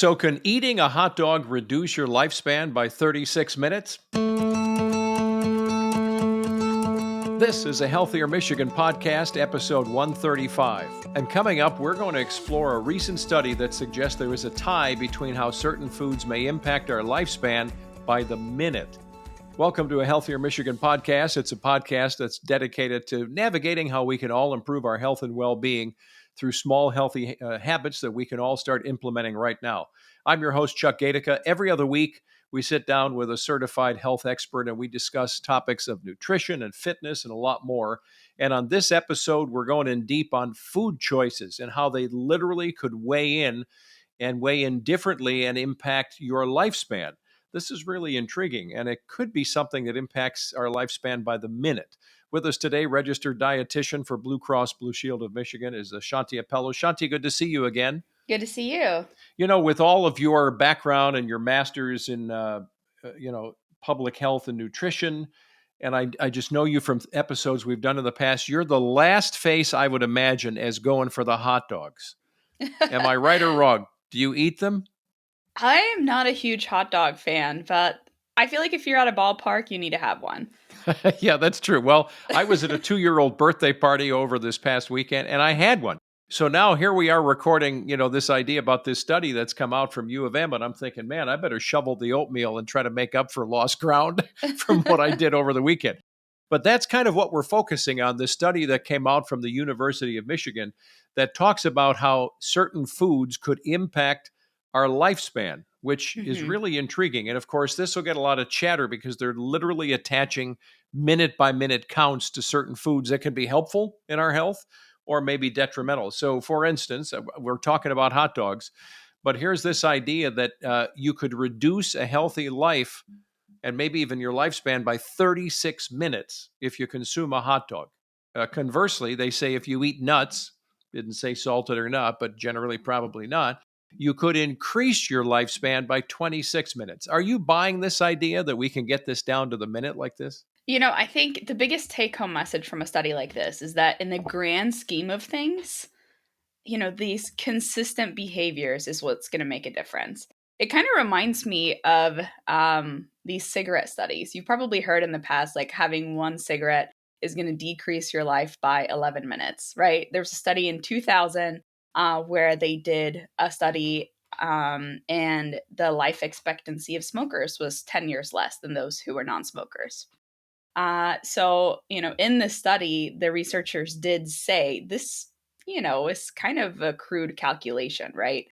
So, can eating a hot dog reduce your lifespan by 36 minutes? This is a Healthier Michigan podcast, episode 135. And coming up, we're going to explore a recent study that suggests there is a tie between how certain foods may impact our lifespan by the minute. Welcome to a Healthier Michigan podcast. It's a podcast that's dedicated to navigating how we can all improve our health and well-being through small, healthy habits that we can all start implementing right now. I'm your host, Chuck Gaidica. Every other week, we sit down with a certified health expert and we discuss topics of nutrition and fitness and a lot more. And on this episode, we're going in deep on food choices and how they literally could weigh in differently and impact your lifespan. This is really intriguing, and it could be something that impacts our lifespan by the minute. With us today, registered dietitian for Blue Cross Blue Shield of Michigan is Shanthi Appelö. Shanthi, good to see you again. Good to see you. You know, with all of your background and your master's in, public health and nutrition, and I just know you from episodes we've done in the past, you're the last face I would imagine as going for the hot dogs. Am I right or wrong? Do you eat them? I am not a huge hot dog fan, but I feel like if you're at a ballpark, you need to have one. Yeah, that's true. Well, I was at a 2-year-old birthday party over this past weekend, and I had one. So now here we are recording, this idea about this study that's come out from U of M, and I'm thinking, man, I better shovel the oatmeal and try to make up for lost ground from what I did over the weekend. But that's kind of what we're focusing on, this study that came out from the University of Michigan that talks about how certain foods could impact our lifespan, which is really intriguing. And of course, this will get a lot of chatter because they're literally attaching minute by minute counts to certain foods that can be helpful in our health or maybe detrimental. So, for instance, we're talking about hot dogs, but here's this idea that you could reduce a healthy life and maybe even your lifespan by 36 minutes if you consume a hot dog. Conversely, they say if you eat nuts, didn't say salted or not, but generally probably not, you could increase your lifespan by 26 minutes. Are you buying this idea that we can get this down to the minute like this? I think the biggest take-home message from a study like this is that in the grand scheme of things, these consistent behaviors is what's going to make a difference. It kind of reminds me of these cigarette studies. You've probably heard in the past, like having one cigarette is going to decrease your life by 11 minutes, right? There was a study in 2000 where they did a study and the life expectancy of smokers was 10 years less than those who were non-smokers. In this study, the researchers did say this, is kind of a crude calculation, right?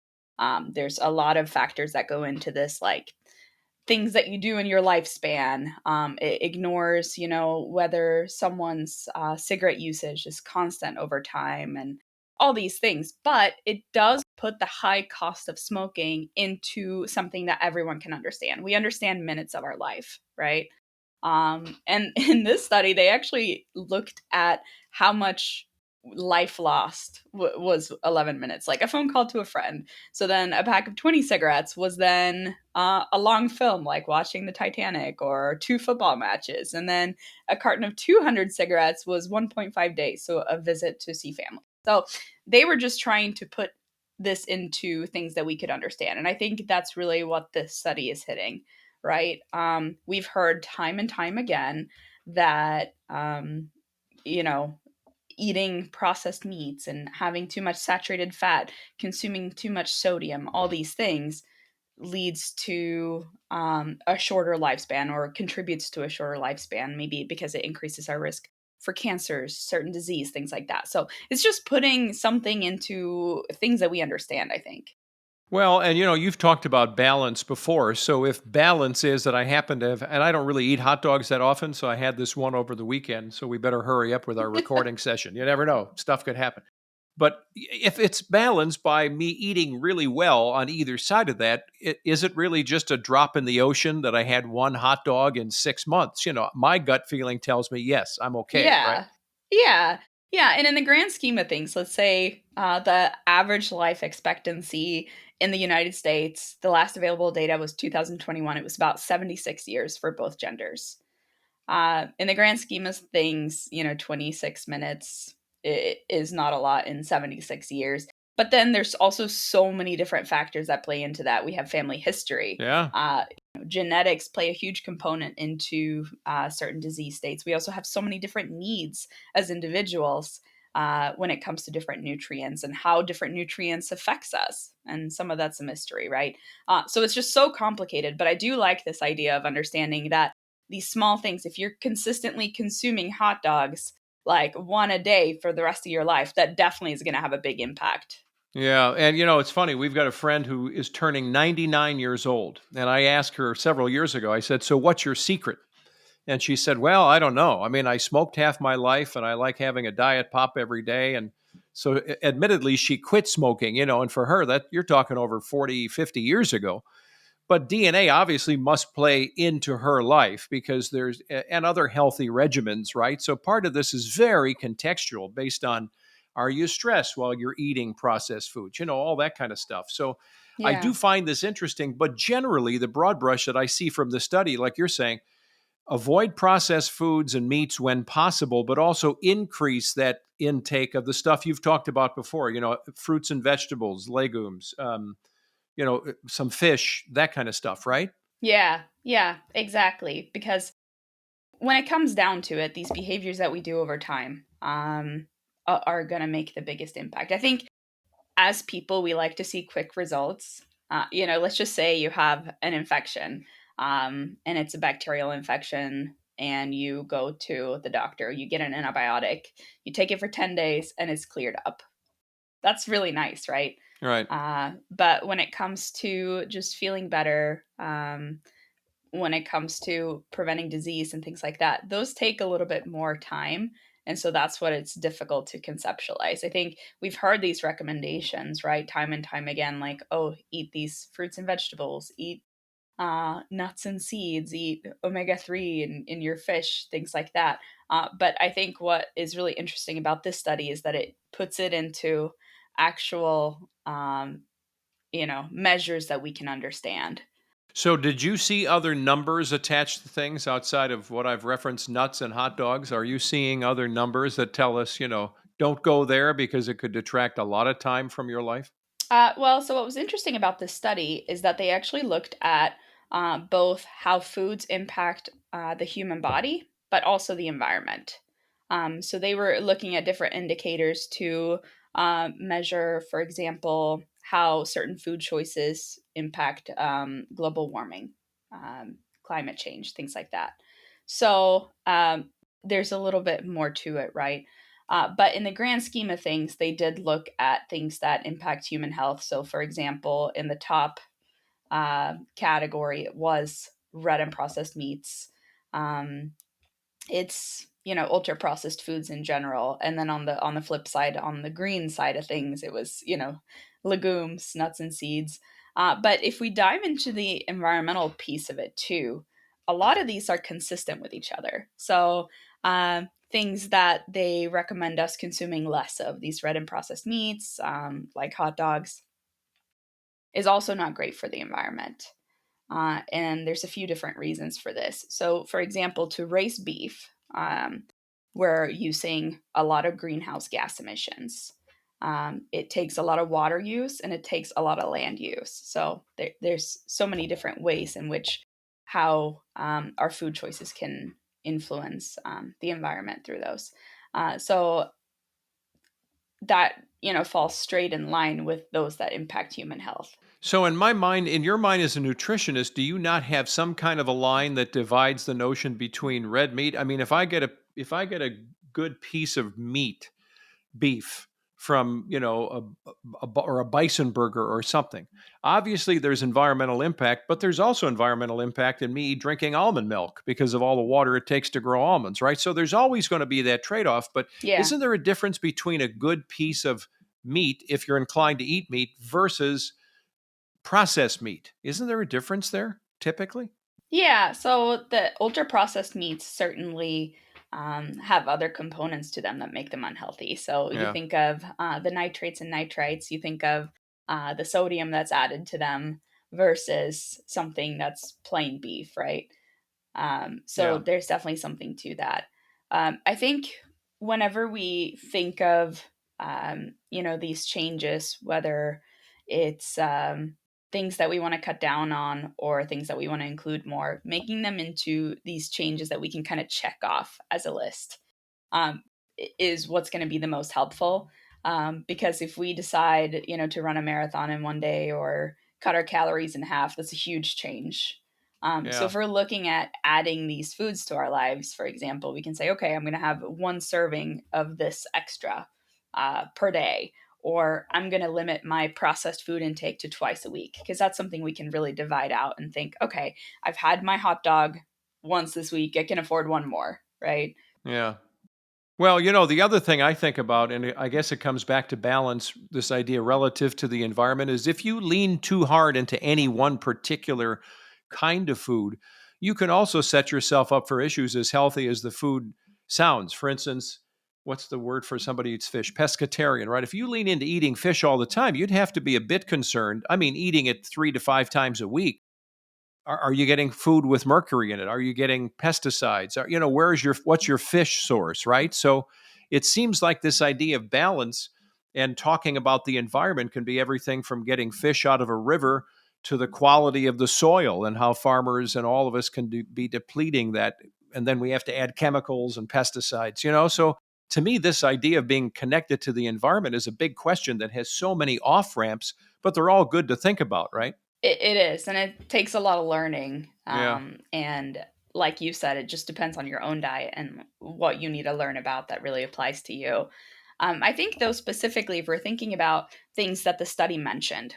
There's a lot of factors that go into this, like things that you do in your lifespan. It ignores, whether someone's cigarette usage is constant over time and all these things. But it does put the high cost of smoking into something that everyone can understand. We understand minutes of our life, right? And in this study, they actually looked at how much life lost was 11 minutes, like a phone call to a friend. So then a pack of 20 cigarettes was then a long film, like watching the Titanic or 2 football matches. And then a carton of 200 cigarettes was 1.5 days, so a visit to see family. So they were just trying to put this into things that we could understand. And I think that's really what this study is hitting, right? We've heard time and time again that, eating processed meats and having too much saturated fat, consuming too much sodium, all these things leads to a shorter lifespan or contributes to a shorter lifespan, maybe because it increases our risk for cancers, certain disease, things like that. So it's just putting something into things that we understand, I think. Well, and you've talked about balance before. So if balance is that I happen to have, and I don't really eat hot dogs that often, so I had this one over the weekend, so we better hurry up with our recording session. You never know, stuff could happen. But if it's balanced by me eating really well on either side of that, is it really just a drop in the ocean that I had one hot dog in 6 months? My gut feeling tells me, yes, I'm okay, right? Yeah. And in the grand scheme of things, let's say the average life expectancy in the United States, the last available data was 2021. It was about 76 years for both genders. In the grand scheme of things, 26 minutes is not a lot in 76 years. But then there's also so many different factors that play into that. We have family history. Yeah. Genetics play a huge component into certain disease states. We also have so many different needs as individuals when it comes to different nutrients and how different nutrients affects us. And some of that's a mystery, right? So it's just so complicated. But I do like this idea of understanding that these small things, if you're consistently consuming hot dogs like one a day for the rest of your life, that definitely is going to have a big impact. Yeah. And, it's funny. We've got a friend who is turning 99 years old. And I asked her several years ago, I said, "So what's your secret?" And she said, "Well, I don't know. I mean, I smoked half my life and I like having a diet pop every day." And so, admittedly, she quit smoking, and for her, that you're talking over 40, 50 years ago. But DNA obviously must play into her life because and other healthy regimens, right? So part of this is very contextual based on, are you stressed while you're eating processed foods, all that kind of stuff. So I do Yeah. find this interesting, but generally the broad brush that I see from the study, like you're saying, avoid processed foods and meats when possible, but also increase that intake of the stuff you've talked about before, fruits and vegetables, legumes, some fish, that kind of stuff, right? Yeah. Yeah. Exactly. Because when it comes down to it, these behaviors that we do over time are going to make the biggest impact. I think as people, we like to see quick results. Let's just say you have an infection and it's a bacterial infection, and you go to the doctor, you get an antibiotic, you take it for 10 days, and it's cleared up. That's really nice, right? Right. But when it comes to just feeling better, when it comes to preventing disease and things like that, those take a little bit more time. And so that's what it's difficult to conceptualize. I think we've heard these recommendations, right, time and time again, like, oh, eat these fruits and vegetables, eat nuts and seeds, eat omega-3 in your fish, things like that. But I think what is really interesting about this study is that it puts it into actual, measures that we can understand. So, did you see other numbers attached to things outside of what I've referenced, nuts and hot dogs? Are you seeing other numbers that tell us, don't go there because it could detract a lot of time from your life? Well, so what was interesting about this study is that they actually looked at both how foods impact the human body, but also the environment. So they were looking at different indicators to measure, for example, how certain food choices impact global warming, climate change, things like that. So there's a little bit more to it, right? But in the grand scheme of things, they did look at things that impact human health. So, for example, in the top category, it was red and processed meats. Um, it's ultra processed foods in general, and then on the flip side, on the green side of things, it was legumes, nuts, and seeds. But if we dive into the environmental piece of it too, a lot of these are consistent with each other. So things that they recommend us consuming less of, these red and processed meats, like hot dogs, is also not great for the environment. And there's a few different reasons for this. So, for example, to raise beef, we're using a lot of greenhouse gas emissions. It takes a lot of water use and it takes a lot of land use. So there's so many different ways in which how our food choices can influence the environment through those. So that falls straight in line with those that impact human health. So, in my mind, in your mind as a nutritionist, do you not have some kind of a line that divides the notion between red meat? I mean, if I get a good piece of meat, beef from or a bison burger or something, obviously there's environmental impact, but there's also environmental impact in me drinking almond milk because of all the water it takes to grow almonds, right? So there's always going to be that trade-off. But Yeah. isn't there a difference between a good piece of meat, if you're inclined to eat meat, versus processed meat? Isn't there a difference there typically? Yeah, so the ultra processed meats certainly have other components to them that make them unhealthy. So you Yeah. think of the nitrates and nitrites, you think of the sodium that's added to them versus something that's plain beef, right? So Yeah. there's definitely something to that. I think whenever we think of these changes, whether it's things that we want to cut down on or things that we want to include more, making them into these changes that we can kind of check off as a list, um, is what's going to be the most helpful. Because if we decide, to run a marathon in one day or cut our calories in half, that's a huge change. So Yeah. if we're looking at adding these foods to our lives, for example, we can say, okay, I'm going to have one serving of this extra per day, or I'm going to limit my processed food intake to twice a week, because that's something we can really divide out and think, okay, I've had my hot dog once this week. I can afford one more, right? Yeah. Well, the other thing I think about, and I guess it comes back to balance, this idea relative to the environment, is if you lean too hard into any one particular kind of food, you can also set yourself up for issues as healthy as the food sounds. For instance, what's the word for somebody who eats fish? Pescatarian, right? If you lean into eating fish all the time, you'd have to be a bit concerned. I mean, eating it 3 to 5 times a week. Are you getting food with mercury in it? Are you getting pesticides? What's your fish source, right? So it seems like this idea of balance and talking about the environment can be everything from getting fish out of a river to the quality of the soil and how farmers and all of us can be depleting that. And then we have to add chemicals and pesticides. So to me, this idea of being connected to the environment is a big question that has so many off ramps, but they're all good to think about, right? It is, and it takes a lot of learning. Yeah. And like you said, it just depends on your own diet and what you need to learn about that really applies to you. I think, though, specifically, if we're thinking about things that the study mentioned,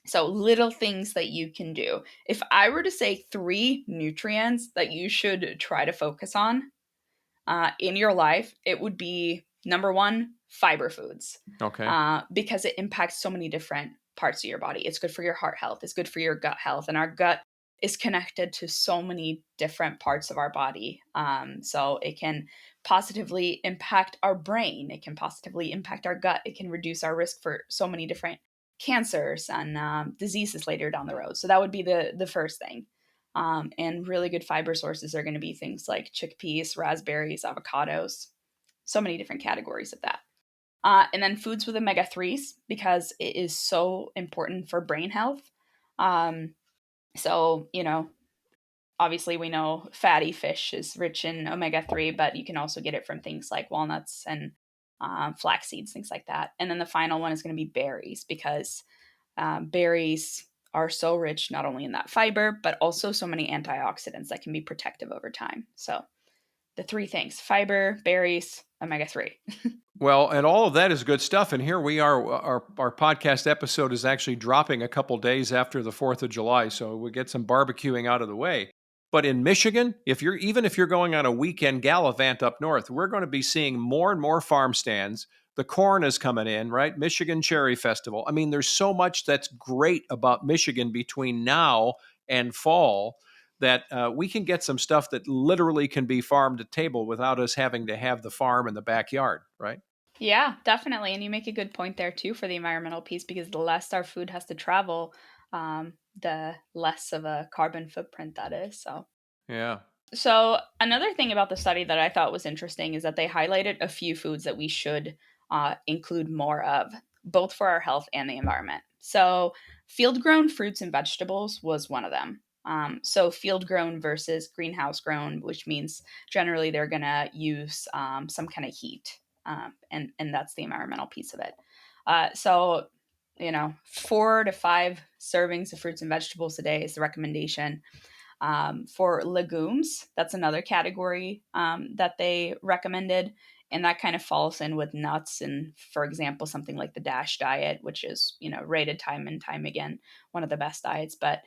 so little things that you can do. If I were to say three nutrients that you should try to focus on in your life, it would be number one, fiber foods, Okay. because it impacts so many different parts of your body. It's good for your heart health, it's good for your gut health, and our gut is connected to so many different parts of our body. So it can positively impact our brain, it can positively impact our gut, it can reduce our risk for so many different cancers and diseases later down the road. So that would be the first thing. And really good fiber sources are going to be things like chickpeas, raspberries, avocados, so many different categories of that. And then foods with omega 3s, because it is so important for brain health. Um, so, obviously we know fatty fish is rich in omega 3, but you can also get it from things like walnuts and flax seeds, things like that. And then the final one is going to be berries, because berries are so rich not only in that fiber, but also so many antioxidants that can be protective over time. So the three things: fiber, berries, omega 3. Well, and all of that is good stuff. And here we are. Our podcast episode is actually dropping a couple days after the 4th of July. So we get some barbecuing out of the way. But in Michigan, if you're going on a weekend gallivant up north, we're going to be seeing more and more farm stands. The corn is coming in, right? Michigan Cherry Festival. I mean, there's so much that's great about Michigan between now and fall that we can get some stuff that literally can be farm to table without us having to have the farm in the backyard, right? Yeah, definitely. And you make a good point there too for the environmental piece, because the less our food has to travel, the less of a carbon footprint that is. Yeah. So, another thing about the study that I thought was interesting is that they highlighted a few foods that we should include more of, both for our health and the environment. So, field grown fruits and vegetables was one of them. So, field grown versus greenhouse grown, which means generally they're going to use some kind of heat. And that's the environmental piece of it. So, 4 to 5 servings of fruits and vegetables a day is the recommendation. For legumes, that's another category that they recommended. And that kind of falls in with nuts and, for example, something like the DASH diet, which is, rated time and time again, one of the best diets, but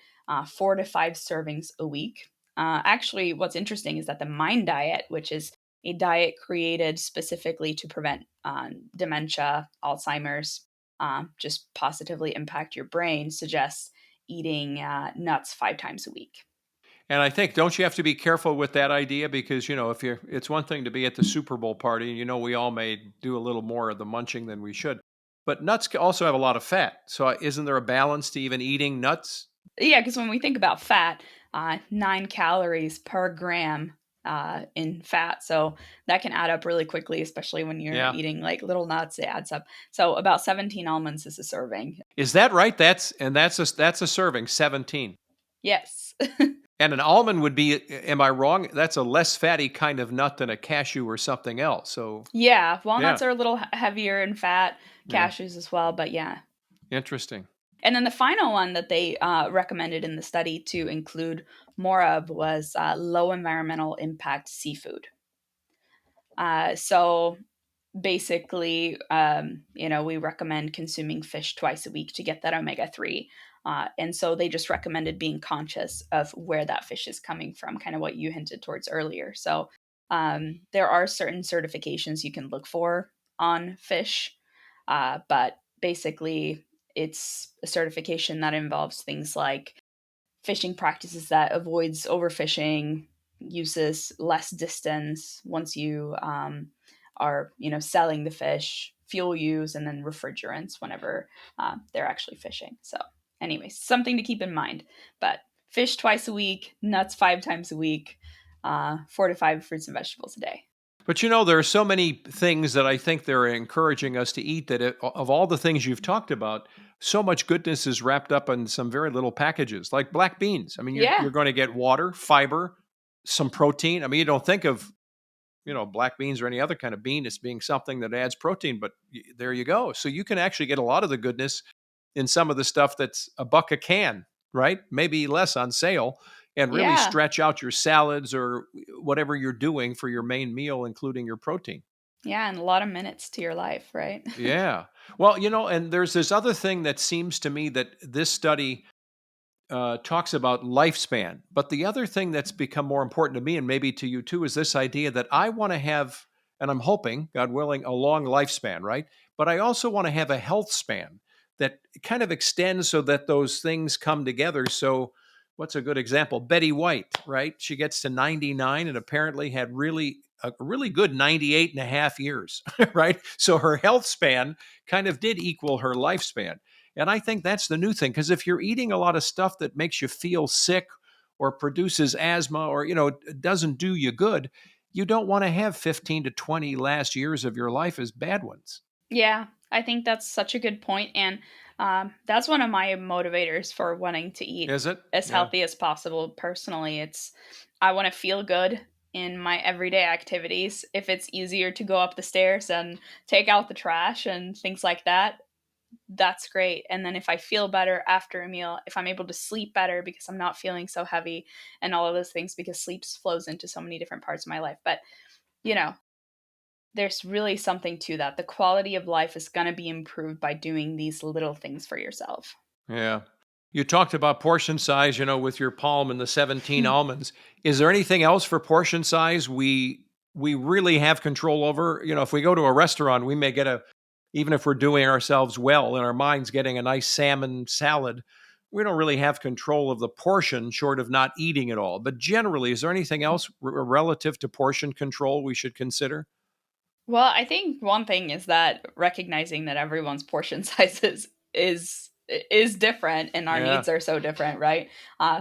4 to 5 servings a week. Actually, what's interesting is that the MIND diet, which is a diet created specifically to prevent dementia, Alzheimer's, just positively impact your brain, suggests eating nuts 5 times a week. And I think, don't you have to be careful with that idea? Because, if it's one thing to be at the Super Bowl party, and we all may do a little more of the munching than we should. But nuts also have a lot of fat. So isn't there a balance to even eating nuts? Yeah, because when we think about fat, 9 calories per gram in fat. So that can add up really quickly, especially when you're Yeah. eating like little nuts. It adds up. So about 17 almonds is a serving. Is that right? That's a serving, 17. Yes. And an almond would be, am I wrong? That's a less fatty kind of nut than a cashew or something else. So, Yeah, yeah. walnuts are a little heavier in fat, Yeah. cashews as well, but yeah. Interesting. And then the final one that they recommended in the study to include more of was low environmental impact seafood. So basically, we recommend consuming fish twice a week to get that omega-3. And so they just recommended being conscious of where that fish is coming from, kind of what you hinted towards earlier. So there are certain certifications you can look for on fish, but basically, it's a certification that involves things like fishing practices that avoids overfishing, uses less distance once you are selling the fish, fuel use, and then refrigerants whenever they're actually fishing. So, anyways, something to keep in mind. But fish twice a week, nuts 5 times a week, 4 to 5 fruits and vegetables a day. But there are so many things that I think they're encouraging us to eat that of all the things you've talked about, so much goodness is wrapped up in some very little packages, like black beans. I mean, you're Yeah, going to get water, fiber, some protein. I mean, you don't think of black beans or any other kind of bean as being something that adds protein, but there you go. So you can actually get a lot of the goodness in some of the stuff that's a buck a can, right? Maybe less on sale, and really yeah, stretch out your salads or whatever you're doing for your main meal, including your protein. yeah, and a lot of minutes to your life, right? Yeah. Well, and there's this other thing that seems to me that this study talks about lifespan. But the other thing that's become more important to me, and maybe to you too, is this idea that I want to have, and I'm hoping, God willing, a long lifespan, right? But I also want to have a health span that kind of extends so that those things come together. So, what's a good example? Betty White, right? She gets to 99 and apparently had a really good 98 and a half years, right? So her health span kind of did equal her lifespan. And I think that's the new thing, because if you're eating a lot of stuff that makes you feel sick or produces asthma or, doesn't do you good, you don't want to have 15 to 20 last years of your life as bad ones. Yeah, I think that's such a good point, and that's one of my motivators for wanting to eat Is it? as Yeah. healthy as possible. Personally, it's I want to feel good in my everyday activities. If it's easier to go up the stairs and take out the trash and things like that, that's great. And then if I feel better after a meal, if I'm able to sleep better because I'm not feeling so heavy, and all of those things, because sleep flows into so many different parts of my life. But you know, there's really something to that. The quality of life is going to be improved by doing these little things for yourself. Yeah. You talked about portion size, with your palm and the 17 almonds. Is there anything else for portion size we really have control over? If we go to a restaurant, we may get even if we're doing ourselves well in our minds, getting a nice salmon salad, we don't really have control of the portion short of not eating it all. But generally, is there anything else relative to portion control we should consider? Well, I think one thing is that recognizing that everyone's portion sizes is different and our Yeah. needs are so different, right?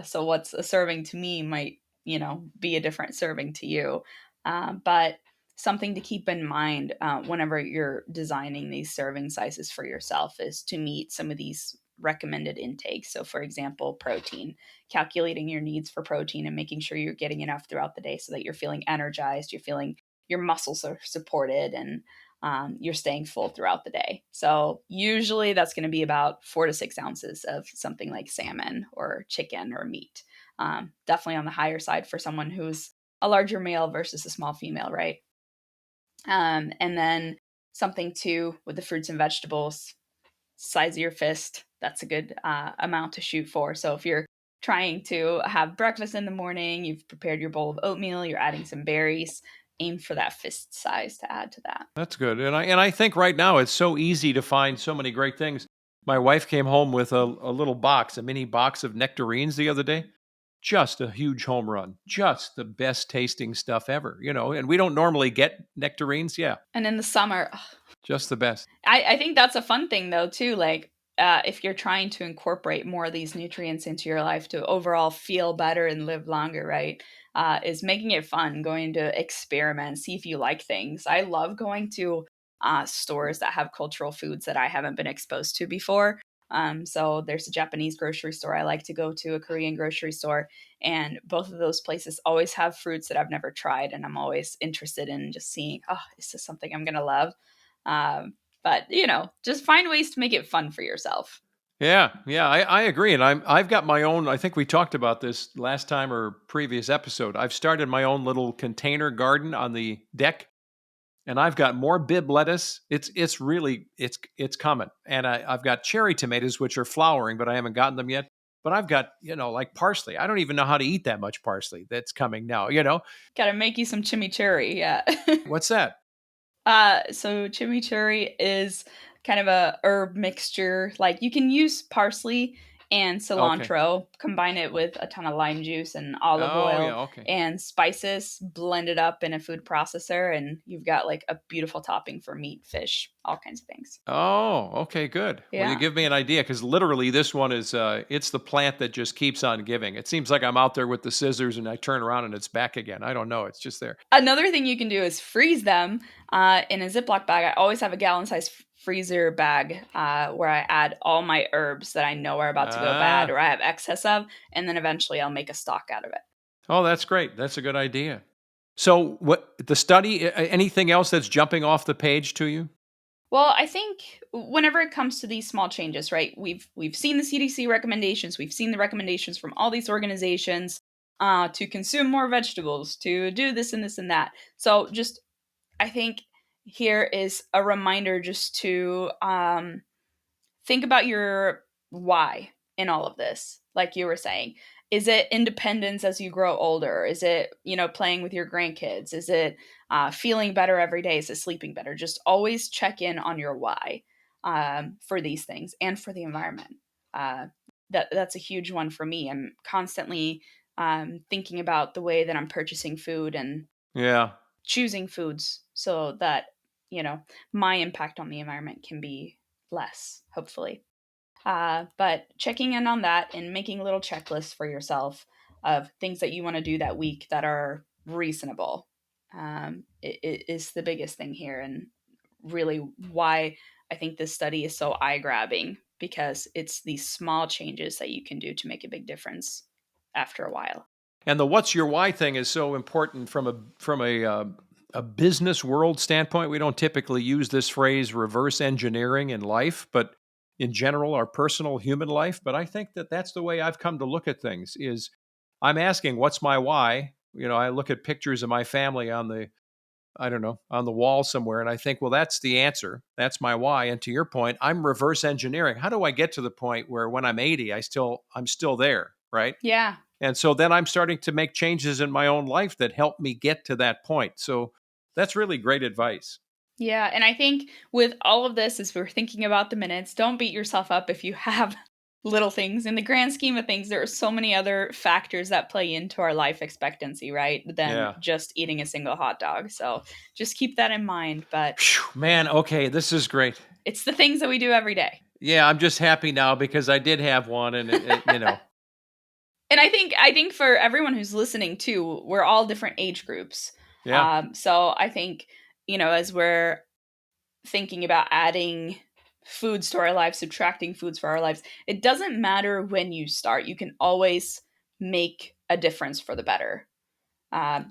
So what's a serving to me might, be a different serving to you. But something to keep in mind whenever you're designing these serving sizes for yourself is to meet some of these recommended intakes. So, for example, protein, calculating your needs for protein and making sure you're getting enough throughout the day so that you're feeling energized, you're feeling your muscles are supported, and you're staying full throughout the day. So usually that's going to be about 4 to 6 ounces of something like salmon or chicken or meat. Definitely on the higher side for someone who's a larger male versus a small female, right? And then something too with the fruits and vegetables, size of your fist. That's a good amount to shoot for. So if you're trying to have breakfast in the morning, you've prepared your bowl of oatmeal, you're adding some berries, aim for that fist size to add to that. That's good. And I think right now it's so easy to find so many great things. My wife came home with a little box, a mini box of nectarines the other day. Just a huge home run. Just the best tasting stuff ever, and we don't normally get nectarines. Yeah, And in the summer, just the best. I think that's a fun thing though too. Like if you're trying to incorporate more of these nutrients into your life to overall feel better and live longer, right? Is making it fun, going to experiment, see if you like things. I love going to stores that have cultural foods that I haven't been exposed to before. So there's a Japanese grocery store I like to go to, a Korean grocery store, and both of those places always have fruits that I've never tried, and I'm always interested in just seeing, oh, is this something I'm gonna love? But just find ways to make it fun for yourself. Yeah, yeah, I agree, and I've got my own. I think we talked about this last time or previous episode. I've started my own little container garden on the deck, and I've got more Bib lettuce. It's really it's coming, and I've got cherry tomatoes which are flowering, but I haven't gotten them yet. But I've got like parsley. I don't even know how to eat that much parsley that's coming now. Gotta make you some chimichurri, yeah. What's that? So chimichurri is kind of a herb mixture. Like you can use parsley and Okay. cilantro, combine it with a ton of lime juice and olive Oh yeah. oil Okay. and spices, blend it up in a food processor, and you've got like a beautiful topping for meat, fish, all kinds of things. Oh, okay, good. Well, you Yeah. give me an idea because literally this one is it's the plant that just keeps on giving. It seems like I'm out there with the scissors and I turn around and it's back again. I don't know. It's just there. Another thing you can do is freeze them in a Ziploc bag. I always have a gallon-sized freezer bag where I add all my herbs that I know are about to go bad Ah, or I have excess of, and then eventually I'll make a stock out of it. oh, that's great. That's a good idea. So, what the study? Anything else that's jumping off the page to you? Well, I think whenever it comes to these small changes, right? We've seen the CDC recommendations, we've seen the recommendations from all these organizations to consume more vegetables, to do this and this and that. So, just I think here is a reminder just to think about your why in all of this. Like you were saying, is it independence as you grow older? Is it, playing with your grandkids? Is it feeling better every day? Is it sleeping better? Just always check in on your why for these things and for the environment. Uh, that's a huge one for me. I'm constantly thinking about the way that I'm purchasing food and Yeah. choosing foods so that, you know, my impact on the environment can be less, hopefully. But checking in on that and making little checklists for yourself of things that you want to do that week that are reasonable it is the biggest thing here, and really why I think this study is so eye grabbing, because it's these small changes that you can do to make a big difference after a while. And the "what's your why" thing is so important from a business world standpoint. We don't typically use this phrase reverse engineering in life, but in general, our personal human life. But I think that that's the way I've come to look at things is I'm asking, what's my why? I look at pictures of my family on the, I don't know, on the wall somewhere, and I think, well, that's the answer. That's my why. And to your point, I'm reverse engineering. How do I get to the point where when I'm 80, I'm still there, right? Yeah. And so then I'm starting to make changes in my own life that help me get to that point. So that's really great advice. Yeah, and I think with all of this, as we're thinking about the minutes, don't beat yourself up if you have little things. In the grand scheme of things, there are so many other factors that play into our life expectancy, right? Than Yeah. just eating a single hot dog. So just keep that in mind. But Phew, man, okay, this is great. it's the things that we do every day. Yeah, I'm just happy now because I did have one and And I think for everyone who's listening too, we're all different age groups. yeah. So I think, as we're thinking about adding foods to our lives, subtracting foods for our lives, it doesn't matter when you start. You can always make a difference for the better.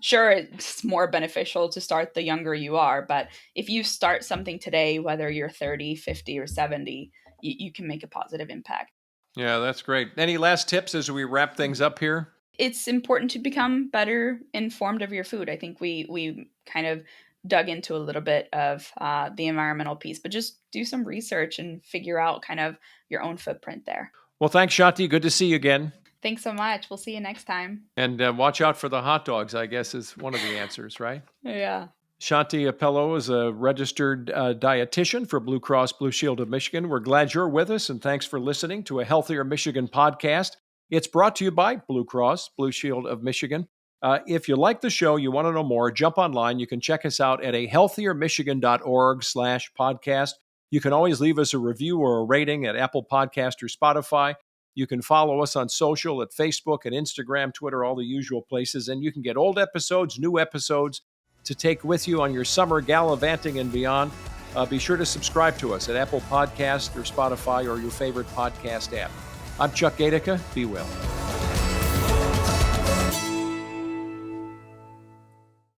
Sure, it's more beneficial to start the younger you are, but if you start something today, whether you're 30, 50, or 70, you can make a positive impact. Yeah, that's great. Any last tips as we wrap things up here? It's important to become better informed of your food. I think we kind of dug into a little bit of the environmental piece, but just do some research and figure out kind of your own footprint there. Well, thanks, Shanti. Good to see you again. Thanks so much. We'll see you next time. And watch out for the hot dogs, I guess, is one of the answers, right? Yeah. Shanthi Appelö is a registered dietitian for Blue Cross Blue Shield of Michigan. We're glad you're with us, and thanks for listening to a Healthier Michigan podcast. It's brought to you by Blue Cross Blue Shield of Michigan. If you like the show, you want to know more, jump online. You can check us out at a healthiermichigan.org/podcast. You can always leave us a review or a rating at Apple Podcast or Spotify. You can follow us on social at Facebook and Instagram, Twitter, all the usual places. And you can get old episodes, new episodes to take with you on your summer gallivanting and beyond. Be sure to subscribe to us at Apple Podcast or Spotify or your favorite podcast app. I'm Chuck Gaidica. Be well.